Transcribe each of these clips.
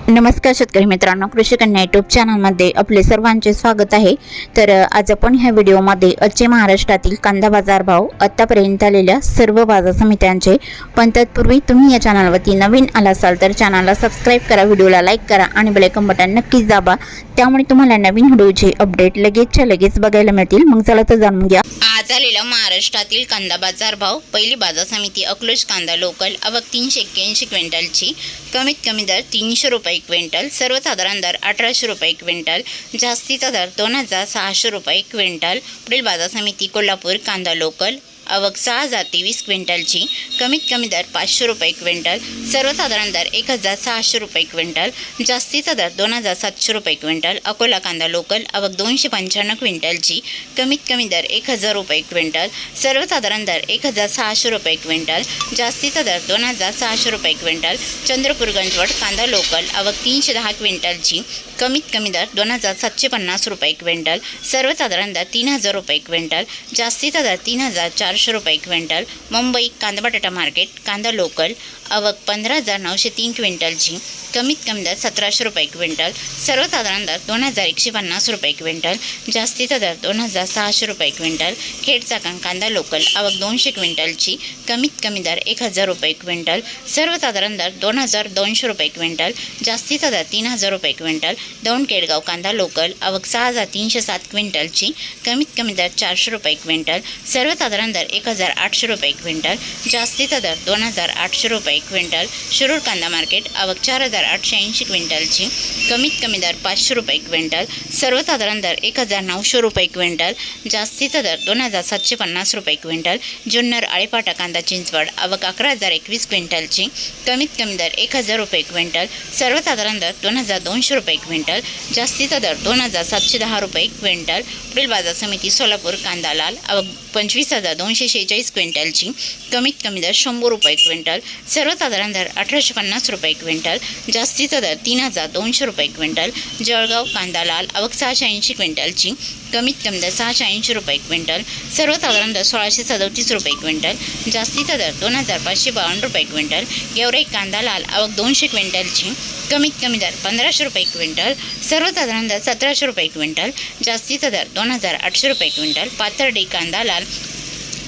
नमस्कार शेतकरी मित्रांनो, कृषी कन्या यूट्यूब चॅनलमध्ये आपले सर्वांचे स्वागत आहे। तर आज आपण ह्या व्हिडिओमध्ये आजचे महाराष्ट्रातील कांदा बाजार भाव, आतापर्यंत आलेल्या सर्व बाजार समित्यांचे, पण तत्पूर्वी तुम्ही या चॅनलवरती नवीन आला असाल तर चॅनलला सबस्क्राइब करा, व्हिडिओला लाईक करा आणि बेल आयकॉन बटन नक्कीच दाबा, त्यामुळे तुम्हाला नवीन व्हिडिओचे अपडेट लगेच बघायला मिळतील। मग चला तर जाणून घ्या आज आलेला महाराष्ट्रातील कांदा बाजार भाव। पहिली बाजार समिती अकलूज कांदा लोकल, आवक 381 क्विंटलची, कमीत कमी दर 300 रुपये क्विंटल, सर्वसाधारण दर 1800 रुपये क्विंटल, जास्तीचा दर 2600 रुपये क्विंटल। पुढील बाजार समिती कोल्हापूर कांदा लोकल, आवक 6023 क्विंटलची, कमीत कमी दर 500 रुपये क्विंटल, सर्वसाधारण दर 1600 रुपये क्विंटल, जास्तीचा दर 2700 रुपये क्विंटल। अकोला कांदा लोकल, आवक 295 क्विंटलची, कमीत कमी दर 1000 रुपये क्विंटल, सर्वसाधारण दर 1600 रुपये क्विंटल, जास्तीचा दर 2600 रुपये क्विंटल। चंद्रपूर गंजवड कांदा लोकल, आवक 310 क्विंटलची, कमीत कमी दर 2750 रुपये क्विंटल, सर्वसाधारण दर 3000 रुपये क्विंटल, जास्तीचा दर 3400 रुपये क्विंटल। मुंबई कांदा बटाटा मार्केट कांदा लोकल, आवक 15903 क्विंटलची, कमीत कमी दर 1700 रुपये क्विंटल, सर्वसाधारण दर 2150 रुपये क्विंटल, जास्तीचा दर 2600 रुपये क्विंटल। खेड चाकण कांदा लोकल, आवक 200 क्विंटलची, कमीत कमी दर 1000 रुपये क्विंटल, सर्वसाधारण दर 2200 रुपये क्विंटल, जास्तीचा दर 3000 रुपये क्विंटल। दौंड केडगाव कांदा लोकल, आवक 6307 क्विंटलची, कमीत कमी दर 400 रुपये क्विंटल, सर्वसाधारण दर 1800 रुपये क्विंटल, जास्तीचा दर 2800 रुपये क्विंटल। शिरूर कांदा मार्केट, आवक 4880 क्विंटलची, कमीत कमी दर 500 रुपये क्विंटल, सर्वसाधारण दर 1900 रुपये क्विंटल, जास्तीचा दर 2750 रुपये क्विंटल। जुन्नर आळेपाटा कांदा चिंचवड, आवक 11021 क्विंटलची, कमीत कमी दर 1000 रुपये क्विंटल, सर्वसाधारण दर 2200 रुपये क्विंटल, जास्तीचा दर 2710 रुपये क्विंटल। पुढील बाजार समिती सोलापूर कांदा लाल, आवक 25246 क्विंटलची, कमीत कमी दर 100 रुपये क्विंटल, सर्वसाधारण दर 1850 रुपये क्विंटल, जास्तीचा दर 3200 रुपये क्विंटल। जळगाव कांदा लाल, आवक 680 क्विंटलची, कमीत कमी दर 680 रुपये क्विंटल, सर्वसाधारण दर 1637 रुपये क्विंटल, जास्तीचा दर 2552 रुपये क्विंटल। गेवराई कांदा लाल, आवक 200 क्विंटलची, कमीत कमी दर 1500 रुपये क्विंटल, सर्वसाधारण दर 1700 रुपये क्विंटल, जास्तीचा दर 2800 रुपये क्विंटल। पाथर्डी कांदा लाल,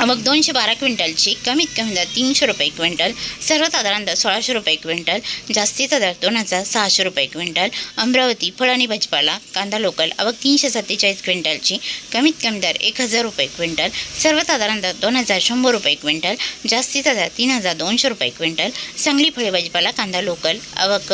आवक 212 क्विंटलची, कमीत कमी दर 300 रुपये क्विंटल, सर्वसाधारण दर 1600 रुपये क्विंटल, जास्तीचा दर 2600 रुपये क्विंटल। अमरावती फळ आणि भाजीपाला कांदा लोकल, आवक 347 क्विंटलची, कमीत कमी दर 1000 रुपये क्विंटल, सर्वसाधारण दर 2100 रुपये क्विंटल, जास्तीचा दर 3200 रुपये क्विंटल। सांगली फळे भाजीपाला कांदा लोकल, आवक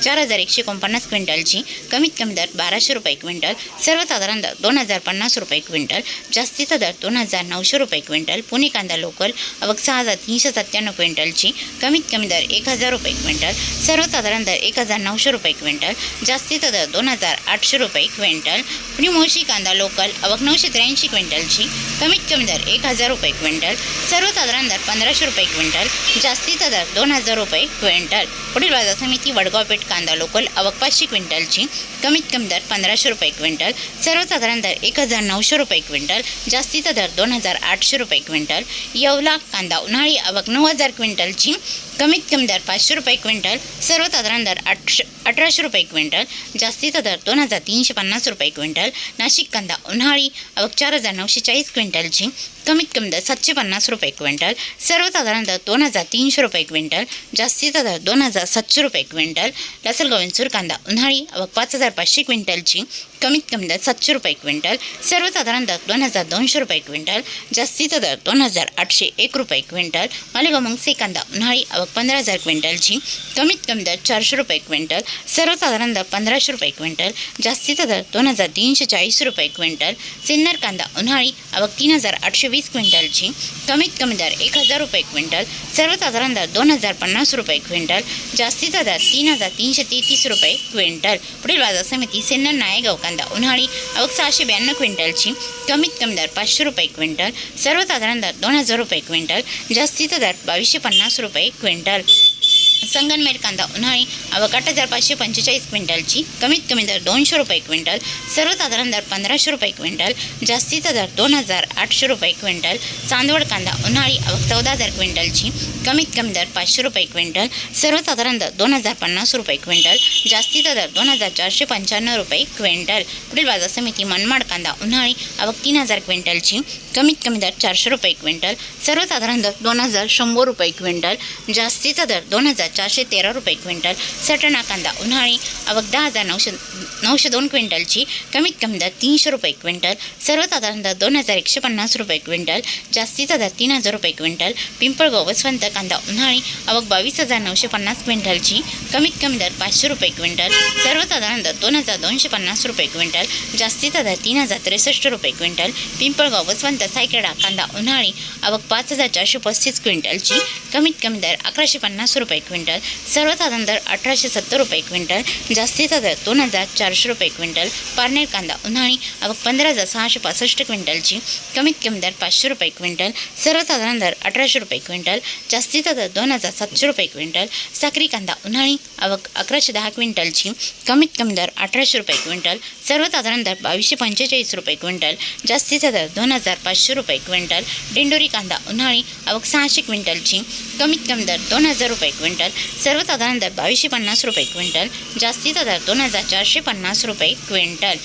4149 क्विंटलची, कमीत कमी दर 1200 रुपये क्विंटल, सर्वसाधारण दर 2050 रुपये क्विंटल, जास्तीचा दर 2900 रुपये क्विंटल। पुणे कांदा लोकल, आवक 6397 क्विंटलची, कमीत कमी दर 1000 रुपये क्विंटल, सर्वसाधारण दर 1900 रुपये क्विंटल, जास्तीचा दर 2800 रुपये क्विंटल। पुणे मोशी कांदा लोकल, आवक 983 क्विंटलची, कमीत कमी दर 1000 रुपये क्विंटल, सर्वसाधारण दर 1500 रुपये क्विंटल, जास्तीचा दर 2000 रुपये क्विंटल। पुढील बाजार समिती वडगाव पेठ कांदा लोकल, आवक 500 क्विंटलची, कमीत कमी दर 1500 रुपये क्विंटल, सर्वसाधारण दर 1900 रुपये क्विंटल, जास्तीचा दर 2800 रुपये क्विंटल। येवला कांदा उन्हाळी, आवक 9000 क्विंटलची, कमीत कमी दर 500 रुपये क्विंटल, सर्वसाधारण दर 1800 रुपये क्विंटल, जास्तीचा दर 2350 रुपये क्विंटल। नाशिक कांदा उन्हाळी, आवक 4940 क्विंटलची, कमीत कमी दर 750 रुपये क्विंटल, सर्वसाधारण दर 2300 रुपये क्विंटल, जास्तीचा दर 2700 रुपये क्विंटल। लासलगाव विंचूर कांदा उन्हाळी, आवक 5500 क्विंटलची, कमीत कमी दर 700 रुपये क्विंटल, सर्वसाधारण दर 2200 रुपये क्विंटल, जास्तीचा दर 2801 रुपये क्विंटल। मालेगाव मंगसे कांदा उन्हाळी, आवक 15000 क्विंटलची, कमीत कमी दर 400 रुपये क्विंटल, सर्वसाधारण दर 1500 रुपये क्विंटल, जास्तीचा दर 2340 रुपये क्विंटल। सिन्नर कांदा उन्हाळी, आवक 3820 क्विंटलची, कमीत कमी दर 1000 रुपये क्विंटल, सर्वसाधारण दर 2050 रुपये क्विंटल, जास्तीचा दर 3333 रुपये क्विंटल। पुढील बाजार समिती सिन्नर नायगाव कांदा उन्हाळी, आवक 692 क्विंटलची, कमीत कमी दर 500 रुपये क्विंटल, सर्वसाधारण दर 2000 रुपये क्विंटल, जास्तीचा दर 2250 रुपये क्विंटल। संगनमेर कांदा उन्हाळी आवक 8,545 क्विंटलची, कमीत कमी दर 200 रुपये क्विंटल, सर्वसाधारण दर 1,500 रुपये क्विंटल, जास्तीचा दर 2,800 रुपये क्विंटल. चांदवड कांदा उन्हाळी आवक 14,000 क्विंटलची, कमीत कमी दर 500 रुपये क्विंटल, सर्वसाधारण दर 2,050 रुपये क्विंटल, जास्तीचा दर 2,495 रुपये क्विंटल. पुढील बाजार समिती मनमाड कांदा उन्हाळी आवक 3,000 क्विंटलची, कमीत कमी दर 400 रुपये क्विंटल, सर्वसाधारण दर 2,100 रुपये क्विंटल, जास्तीचा दर 2,413 रुपये क्विंटल. सटाणा कांदा उन्हाळी आवक 10,902 क्विंटलची, कमीत कमी दर 300 रुपये क्विंटल, सर्वसाधारण दर 2,150 रुपये क्विंटल, जास्तीचा दर 3,000 रुपये क्विंटल. पिंपळगाव वसवंत कांदा उन्हाळी आवक 22,950 क्विंटलची, कमीत कमी दर 500 रुपये क्विंटल, सर्वसाधारण दर 2,250 रुपये क्विंटल, जास्तीचा दर 3,063 रुपये क्विंटल. पिंपळगाव वसवंत सायखेडा कांदा उन्हाळी आवक 5,435 क्विंटलची, कमीत कमी दर 1,150 रुपये क्विंटल, सर्वसाधारण दर 1,870 रुपये क्विंटल, जास्तीचा दर 2,400 रुपये क्विंटल. पारनेर कांदा उन्हाळी आवक 15,665 क्विंटलची, कमीत कमी दर 500 रुपये क्विंटल, सर्वसाधारण दर 1,800 रुपये क्विंटल, जास्तीचा दर 2,700 रुपये क्विंटल. साक्री कांदा उन्हाळी आवक 1,110 क्विंटलची, कमीत कमी दर 1,800 रुपये क्विंटल, सर्वसाधारण दर 2,245 रुपये क्विंटल, जास्तीचा दर 2,500 रुपये क्विंटल. दिंडोरी कांदा उन्हाळी आवक 600 क्विंटलची, कमीत कमी दर 2,000 रुपये क्विंटल, सर्वसाधारण दर 2,250 रुपये क्विंटल, जास्तीचा दर 2,450 रुपये क्विंटल.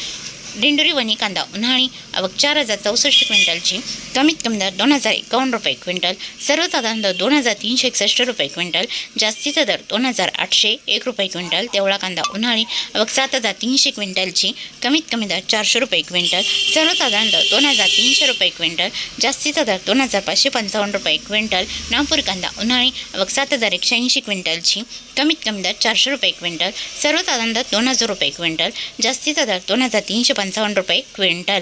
दिंडोरी वणी कांदा उन्हाळी आवक 4,064 क्विंटलची, कमीत कमी दर 2,051 रुपये क्विंटल, सर्वसाधारण दर 2,361 रुपये क्विंटल, जास्तीचा दर 2,801 रुपये क्विंटल. तेवळा कांदा उन्हाळी आवक 7,300 क्विंटलची, कमीत कमी दर 400 रुपये क्विंटल, सर्वसाधारण दर 2,300 रुपये क्विंटल, जास्तीचा दर 2,555 रुपये क्विंटल. नागपूर कांदा उन्हाळी आवक 7,180 क्विंटलची, कमीत कमी दर 400 रुपये क्विंटल, सर्वसाधारण दर 2,000 रुपये क्विंटल, जास्तीचा दर 2,355 रुपये क्विंटल.